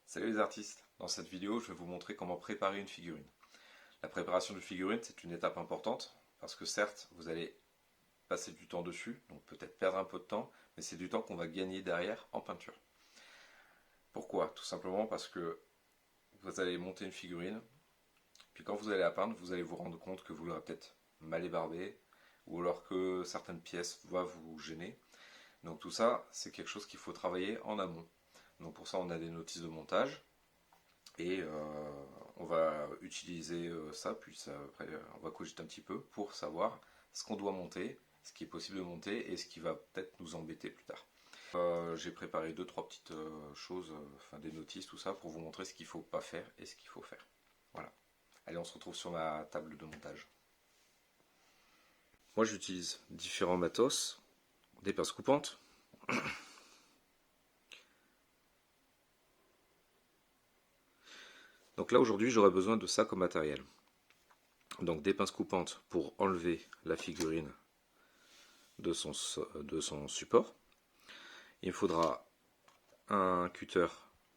Salut les artistes, dans cette vidéo je vais vous montrer comment préparer une figurine. La préparation d'une figurine c'est une étape importante parce que certes vous allez passer du temps dessus, donc peut-être perdre un peu de temps, mais c'est du temps qu'on va gagner derrière en peinture. Pourquoi? Tout simplement parce que vous allez monter une figurine, puis quand vous allez la peindre, vous allez vous rendre compte que vous l'aurez peut-être mal ébarbée, ou alors que certaines pièces vont vous gêner. Donc tout ça c'est quelque chose qu'il faut travailler en amont. Donc pour ça on a des notices de montage. Et on va utiliser ça, puis ça, après on va cogiter un petit peu pour savoir ce qu'on doit monter, ce qui est possible de monter et ce qui va peut-être nous embêter plus tard. J'ai préparé 2-3 petites choses, enfin des notices, tout ça, pour vous montrer ce qu'il ne faut pas faire et ce qu'il faut faire. Voilà. Allez, on se retrouve sur ma table de montage. Moi j'utilise différents matos, des pinces coupantes. Donc là aujourd'hui j'aurais besoin de ça comme matériel. Donc des pinces coupantes pour enlever la figurine de son support. Il me faudra un cutter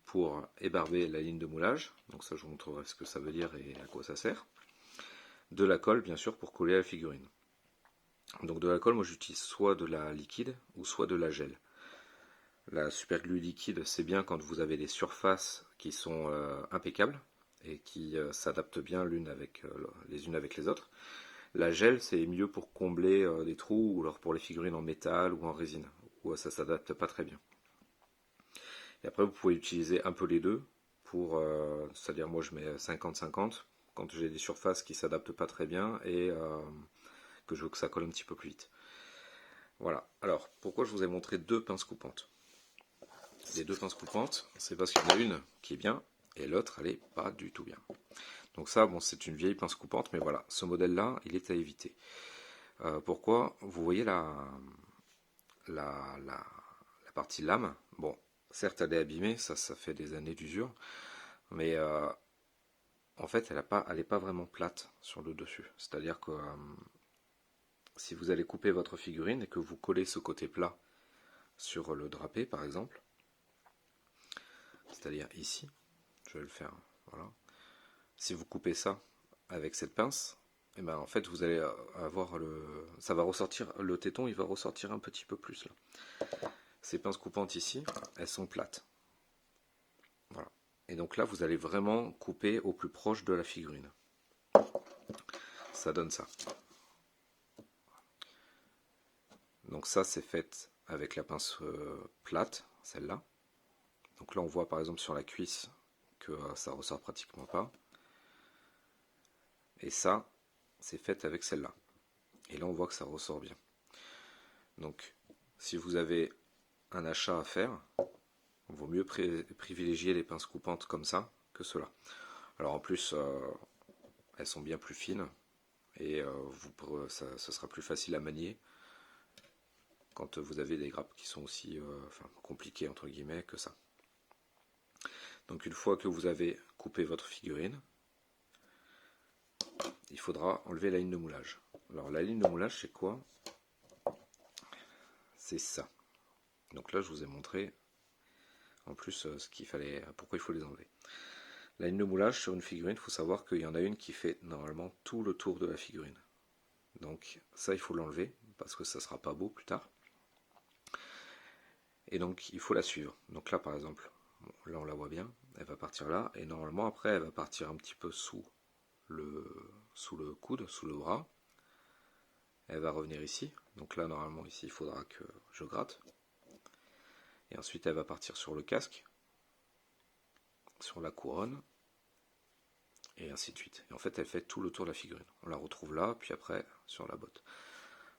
pour ébarber la ligne de moulage. Donc ça je vous montrerai ce que ça veut dire et à quoi ça sert. De la colle bien sûr pour coller à la figurine. Donc de la colle, moi j'utilise soit de la liquide ou soit de la gel. La superglue liquide c'est bien quand vous avez des surfaces qui sont impeccables et qui s'adaptent bien les unes avec les autres. La gel c'est mieux pour combler des trous ou alors pour les figurines en métal ou en résine où ça s'adapte pas très bien. Et après vous pouvez utiliser un peu les deux pour, c'est-à-dire moi je mets 50-50 quand j'ai des surfaces qui s'adaptent pas très bien et que je veux que ça colle un petit peu plus vite. Voilà. Alors pourquoi je vous ai montré deux pinces coupantes? Les deux pinces coupantes, c'est parce qu'il y en a une qui est bien et l'autre elle est pas du tout bien. Donc ça, bon, c'est une vieille pince coupante, mais voilà, ce modèle-là, il est à éviter. Pourquoi? Vous voyez la partie lame, bon, certes elle est abîmée, ça fait des années d'usure, mais en fait elle n'est pas vraiment plate sur le dessus. C'est-à-dire que si vous allez couper votre figurine et que vous collez ce côté plat sur le drapé par exemple, c'est-à-dire ici, je vais le faire, voilà. Si vous coupez ça avec cette pince, et ben en fait vous allez avoir ça va ressortir, le téton il va ressortir un petit peu plus là. Ces pinces coupantes ici, elles sont plates. Voilà. Et donc là vous allez vraiment couper au plus proche de la figurine. Ça donne ça. Donc ça c'est fait avec la pince plate, celle-là. Donc là on voit par exemple sur la cuisse que ça ressort pratiquement pas. Et ça c'est fait avec celle-là. Et là on voit que ça ressort bien. Donc si vous avez un achat à faire, il vaut mieux privilégier les pinces coupantes comme ça que cela. Alors en plus elles sont bien plus fines et ce sera plus facile à manier quand vous avez des grappes qui sont aussi compliquées entre guillemets que ça. Donc une fois que vous avez coupé votre figurine, il faudra enlever la ligne de moulage. Alors la ligne de moulage c'est quoi? C'est ça. Donc là je vous ai montré en plus ce qu'il fallait, pourquoi il faut les enlever. La ligne de moulage sur une figurine, il faut savoir qu'il y en a une qui fait normalement tout le tour de la figurine. Donc ça il faut l'enlever parce que ça ne sera pas beau plus tard. Et donc il faut la suivre. Donc là par exemple, bon, là on la voit bien, elle va partir là et normalement après elle va partir un petit peu sous le coude, sous le bras. Elle va revenir ici. Donc là normalement ici il faudra que je gratte. Et ensuite elle va partir sur le casque, sur la couronne, et ainsi de suite. Et en fait elle fait tout le tour de la figurine. On la retrouve là, puis après sur la botte.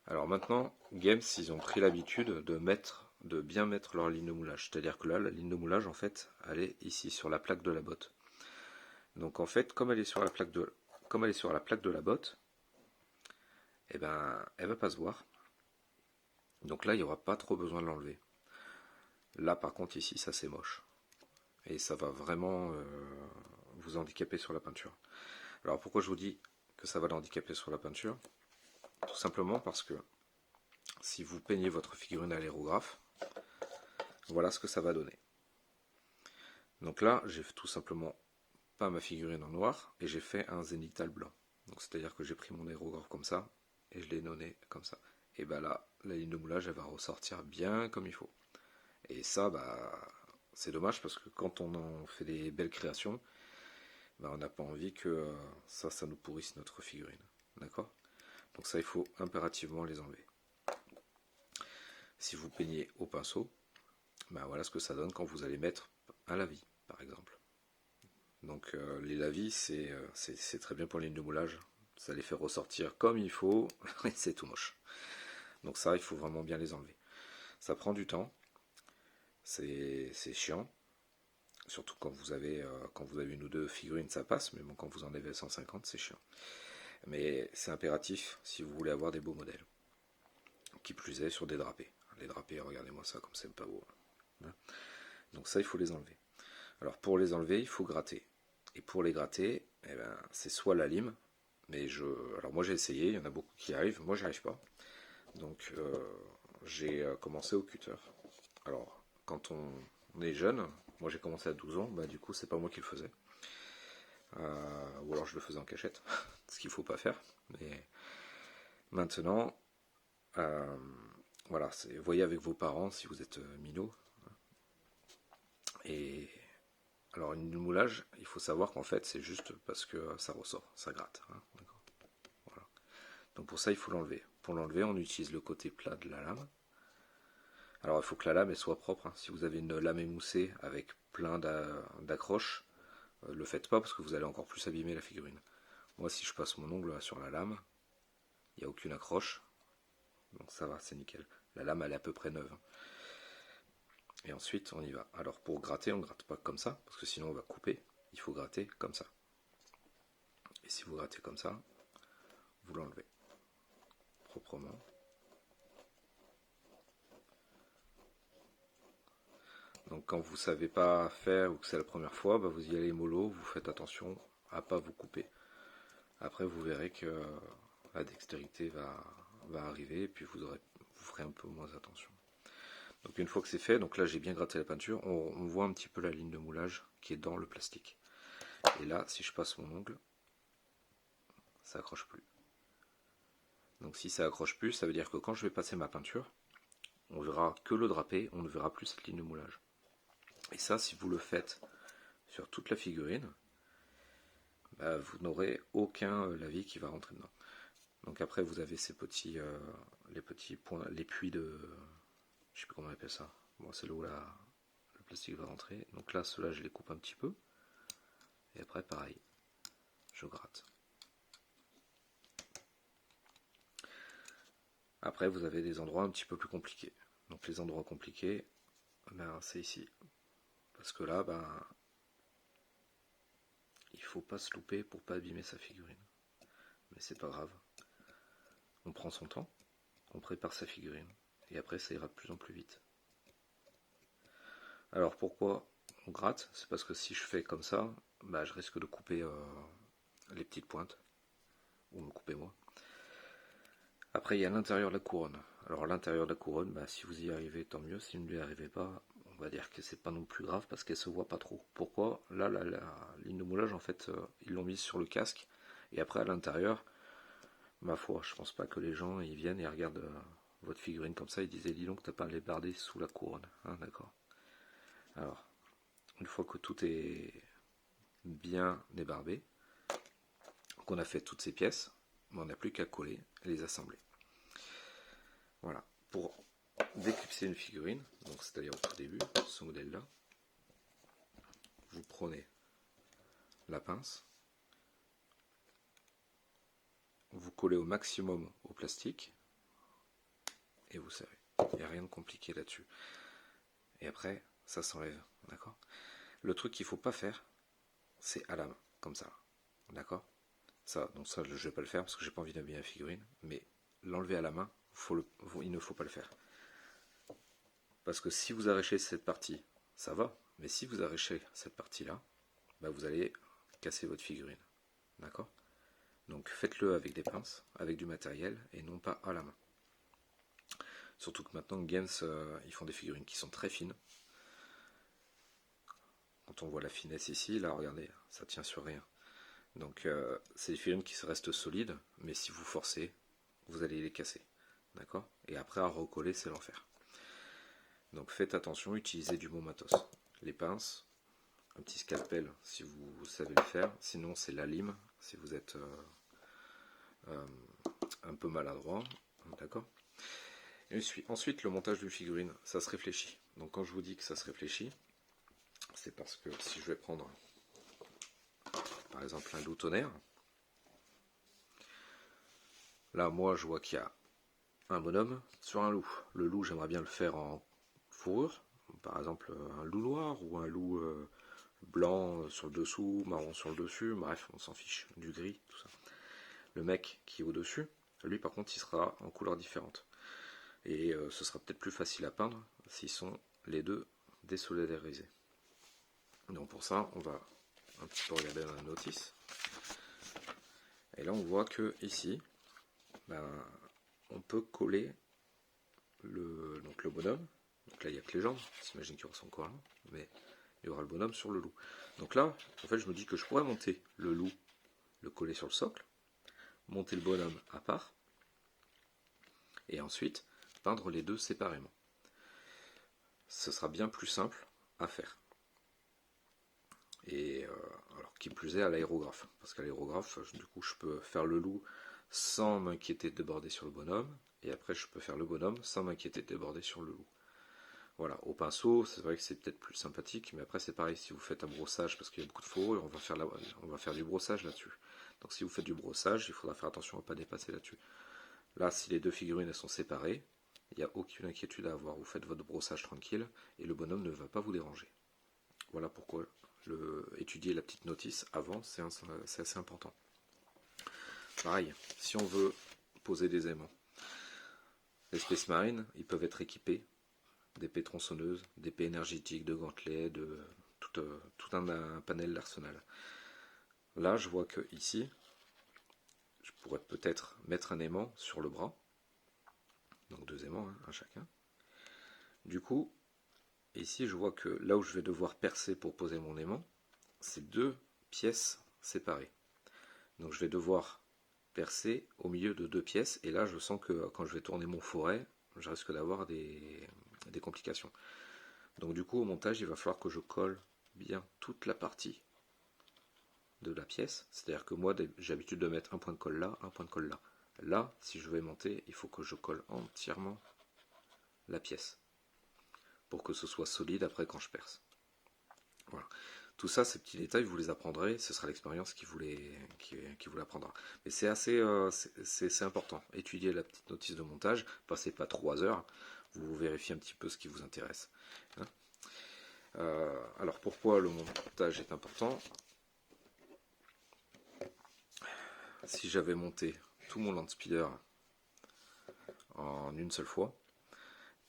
Alors maintenant, Games, ils ont pris l'habitude de bien mettre leur ligne de moulage. C'est-à-dire que là, la ligne de moulage, en fait, elle est ici, sur la plaque de la botte. Donc en fait, comme elle est sur la plaque de la botte, eh ben, elle va pas se voir. Donc là, il n'y aura pas trop besoin de l'enlever. Là, par contre, ici, ça c'est moche. Et ça va vraiment vous handicaper sur la peinture. Alors pourquoi je vous dis que ça va l'handicaper sur la peinture? Tout simplement parce que si vous peignez votre figurine à l'aérographe, voilà ce que ça va donner. Donc là, j'ai tout simplement pas ma figurine en noir et j'ai fait un zénithal blanc. Donc c'est-à-dire que j'ai pris mon aérographe comme ça et je l'ai donné comme ça. Et bah là, la ligne de moulage elle va ressortir bien comme il faut. Et ça, bah, c'est dommage parce que quand on en fait des belles créations, bah, on n'a pas envie que ça nous pourrisse notre figurine. D'accord? Donc ça, il faut impérativement les enlever. Si vous peignez au pinceau, bah, voilà ce que ça donne quand vous allez mettre un lavis, par exemple. Donc les lavis, c'est très bien pour les lignes de moulage. Ça les fait ressortir comme il faut, et c'est tout moche. Donc ça, il faut vraiment bien les enlever. Ça prend du temps, c'est chiant. Surtout quand vous avez une ou deux figurines, ça passe, mais bon, quand vous en avez 150, c'est chiant. Mais c'est impératif si vous voulez avoir des beaux modèles. Qui plus est sur des drapés. Les drapés, regardez-moi ça, comme c'est pas beau. Donc ça, il faut les enlever. Alors pour les enlever, il faut gratter. Et pour les gratter, eh ben, c'est soit la lime, mais alors moi j'ai essayé, il y en a beaucoup qui arrivent, moi j'y arrive pas. Donc j'ai commencé au cutter. Alors quand on est jeune, moi j'ai commencé à 12 ans, bah du coup c'est pas moi qui le faisais. Ou alors je le faisais en cachette, ce qu'il faut pas faire. Mais maintenant, voilà, voyez avec vos parents si vous êtes minot. Et alors une moulage, il faut savoir qu'en fait c'est juste parce que ça ressort, ça gratte. Hein, voilà. Donc pour ça il faut l'enlever. Pour l'enlever on utilise le côté plat de la lame. Alors il faut que la lame elle soit propre. Hein. Si vous avez une lame émoussée avec plein d'accroches, le faites pas parce que vous allez encore plus abîmer la figurine. Moi si je passe mon ongle sur la lame, il n'y a aucune accroche. Donc ça va, c'est nickel. La lame elle est à peu près neuve. Et ensuite, on y va. Alors pour gratter, on ne gratte pas comme ça, parce que sinon on va couper. Il faut gratter comme ça. Et si vous grattez comme ça, vous l'enlevez proprement. Donc quand vous ne savez pas faire ou que c'est la première fois, bah vous y allez mollo, vous faites attention à ne pas vous couper. Après vous verrez que la dextérité va arriver et puis vous ferez un peu moins attention. Donc une fois que c'est fait, donc là j'ai bien gratté la peinture, on voit un petit peu la ligne de moulage qui est dans le plastique. Et là, si je passe mon ongle, ça accroche plus. Donc si ça accroche plus, ça veut dire que quand je vais passer ma peinture, on verra que le drapé, on ne verra plus cette ligne de moulage. Et ça, si vous le faites sur toute la figurine, bah, vous n'aurez aucun lavis qui va rentrer dedans. Donc après, vous avez ces petits, les petits points, les puits de, je sais plus comment on appelle ça. Bon, c'est là où le plastique va rentrer. Donc là, ceux-là, je les coupe un petit peu. Et après, pareil, je gratte. Après, vous avez des endroits un petit peu plus compliqués. Donc les endroits compliqués, ben, c'est ici. Parce que là, ben, il faut pas se louper pour pas abîmer sa figurine. Mais c'est pas grave. On prend son temps, on prépare sa figurine. Et après, ça ira de plus en plus vite. Alors pourquoi on gratte? C'est parce que si je fais comme ça, ben, je risque de couper les petites pointes. Ou me couper moi. Après, il y a l'intérieur de la couronne. Alors l'intérieur de la couronne, bah, si vous y arrivez, tant mieux. Si vous ne y arrivez pas, on va dire que c'est pas non plus grave parce qu'elle se voit pas trop. Pourquoi? Là, la ligne de moulage, en fait, ils l'ont mise sur le casque. Et après, à l'intérieur, ma foi, je pense pas que les gens ils viennent et regardent votre figurine comme ça. Ils disent, dis donc, t'as pas les bardés sous la couronne. Hein, d'accord. Alors, une fois que tout est bien débarbé, qu'on a fait toutes ces pièces, on n'a plus qu'à coller et les assembler. Voilà. Pour déclipser une figurine, donc c'est-à-dire au tout début, ce modèle-là, vous prenez la pince, vous collez au maximum au plastique et vous serrez. Il n'y a rien de compliqué là-dessus. Et après, ça s'enlève, d'accord? Le truc qu'il ne faut pas faire, c'est à la main, comme ça, d'accord? Donc ça, je ne vais pas le faire parce que j'ai pas envie d'abîmer la figurine, mais l'enlever à la main, il ne faut pas le faire. Parce que si vous arrachez cette partie, ça va, mais si vous arrachez cette partie-là, bah vous allez casser votre figurine. D'accord? Donc faites-le avec des pinces, avec du matériel, et non pas à la main. Surtout que maintenant, Games, ils font des figurines qui sont très fines. quand on voit la finesse ici, là regardez, ça tient sur rien. Donc c'est des figurines qui restent solides, mais si vous forcez, vous allez les casser. D'accord? Et après à recoller, c'est l'enfer. Donc faites attention, utilisez du bon matos. Les pinces, un petit scalpel si vous savez le faire, sinon c'est la lime si vous êtes un peu maladroit. D'accord? Et ensuite, le montage d'une figurine, ça se réfléchit. Donc quand je vous dis que ça se réfléchit, c'est parce que si je vais prendre par exemple un loup tonnerre, là moi je vois qu'il y a un bonhomme sur un loup. Le loup, j'aimerais bien le faire en fourrure, par exemple un loup noir ou un loup blanc sur le dessous, marron sur le dessus, bref, on s'en fiche, du gris, tout ça. Le mec qui est au-dessus, lui par contre il sera en couleur différente. Et ce sera peut-être plus facile à peindre s'ils sont les deux désolidarisés. Donc pour ça, on va un petit peu regarder dans la notice. Et là on voit que ici, ben, on peut coller le bonhomme. Donc là il n'y a que les jambes, j'imagine qu'il y aura son corps là, mais il y aura le bonhomme sur le loup. Donc là, en fait je me dis que je pourrais monter le loup, le coller sur le socle, monter le bonhomme à part, et ensuite peindre les deux séparément. Ce sera bien plus simple à faire. Et alors qui plus est à l'aérographe, parce qu'à l'aérographe, du coup je peux faire le loup sans m'inquiéter de déborder sur le bonhomme, et après je peux faire le bonhomme sans m'inquiéter de déborder sur le loup. Voilà, au pinceau, c'est vrai que c'est peut-être plus sympathique, mais après c'est pareil, si vous faites un brossage, parce qu'il y a beaucoup de fourrure, on va faire du brossage là-dessus. Donc si vous faites du brossage, il faudra faire attention à ne pas dépasser là-dessus. Là, si les deux figurines elles sont séparées, il n'y a aucune inquiétude à avoir, vous faites votre brossage tranquille, et le bonhomme ne va pas vous déranger. Voilà pourquoi étudier la petite notice avant, c'est assez important. Pareil, si on veut poser des aimants, les Space Marines, ils peuvent être équipés d'épées tronçonneuses, d'épées énergétiques, de gantelets, de tout un panel d'arsenal. Là, je vois que ici, je pourrais peut-être mettre un aimant sur le bras, donc 2 aimants, hein, un chacun. Du coup, ici, je vois que là où je vais devoir percer pour poser mon aimant, c'est 2 pièces séparées. Donc je vais devoir percer au milieu de 2 pièces, et là je sens que quand je vais tourner mon fourret, je risque d'avoir des complications. Donc du coup au montage il va falloir que je colle bien toute la partie de la pièce, c'est-à-dire que moi j'ai l'habitude de mettre un point de colle là, un point de colle là. Là, si je vais monter, il faut que je colle entièrement la pièce pour que ce soit solide après quand je perce. Voilà. Tout ça, ces petits détails, vous les apprendrez, ce sera l'expérience qui vous l'apprendra. Mais c'est assez c'est important. Étudiez la petite notice de montage, passez pas 3 heures, vous vérifiez un petit peu ce qui vous intéresse. Hein, alors pourquoi le montage est important? Si j'avais monté tout mon land speeder en une seule fois,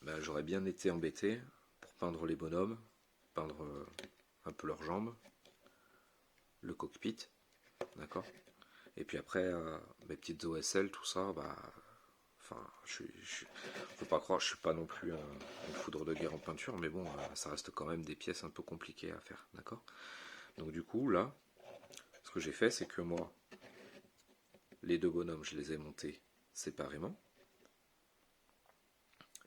ben, j'aurais bien été embêté pour peindre les bonhommes, peindre un peu leurs jambes, le cockpit, d'accord. Et puis après, mes petites OSL, tout ça, bah, enfin, faut pas croire, je suis pas non plus une foudre de guerre en peinture, mais bon, ça reste quand même des pièces un peu compliquées à faire, d'accord. Donc du coup, là, ce que j'ai fait, c'est que moi, les 2 bonhommes, je les ai montés séparément.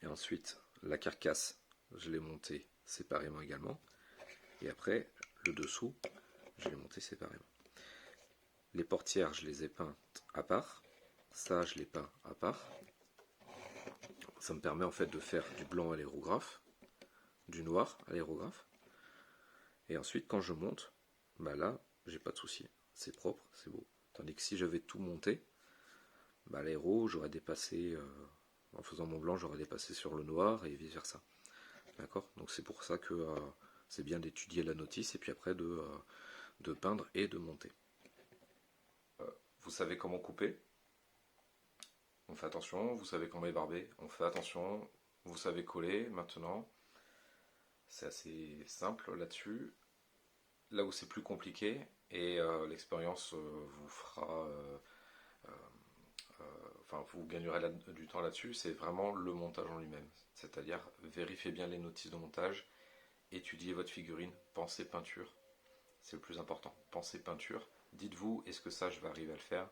Et ensuite, la carcasse, je l'ai montée séparément également. Et après, le dessous, je l'ai monté séparément. Les portières, je les ai peintes à part. Ça, je l'ai peint à part. Ça me permet en fait de faire du blanc à l'aérographe, du noir à l'aérographe. Et ensuite, quand je monte, bah là, j'ai pas de souci. C'est propre, c'est beau. Tandis que si j'avais tout monté, bah l'aéro, j'aurais dépassé, en faisant mon blanc, j'aurais dépassé sur le noir et vice versa. D'accord. Donc c'est pour ça que c'est bien d'étudier la notice et puis après de peindre et de monter. Vous savez comment couper, on fait attention. Vous savez comment ébarber, on fait attention. Vous savez coller maintenant. C'est assez simple là-dessus. Là où c'est plus compliqué, et l'expérience vous fera, enfin vous gagnerez du temps là-dessus, c'est vraiment le montage en lui-même. C'est-à-dire vérifiez bien les notices de montage étudiez votre figurine, pensez peinture, c'est le plus important. Pensez peinture, dites-vous, est-ce que ça je vais arriver à le faire?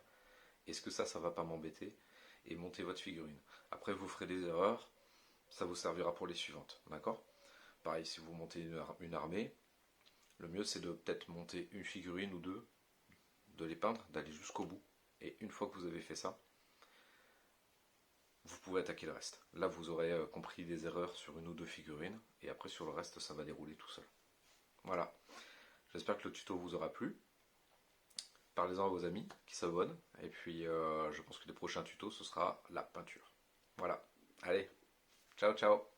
Est-ce que ça va pas m'embêter? Et montez votre figurine. Après vous ferez des erreurs, ça vous servira pour les suivantes, d'accord? Pareil, si vous montez une armée, le mieux c'est de peut-être monter une figurine ou deux, de les peindre, d'aller jusqu'au bout. Et une fois que vous avez fait ça, vous pouvez attaquer le reste. Là, vous aurez compris des erreurs sur une ou deux figurines, et après sur le reste, ça va dérouler tout seul. Voilà. J'espère que le tuto vous aura plu. Parlez-en à vos amis qui s'abonnent, et puis je pense que les prochains tutos, ce sera la peinture. Voilà. Allez, ciao ciao.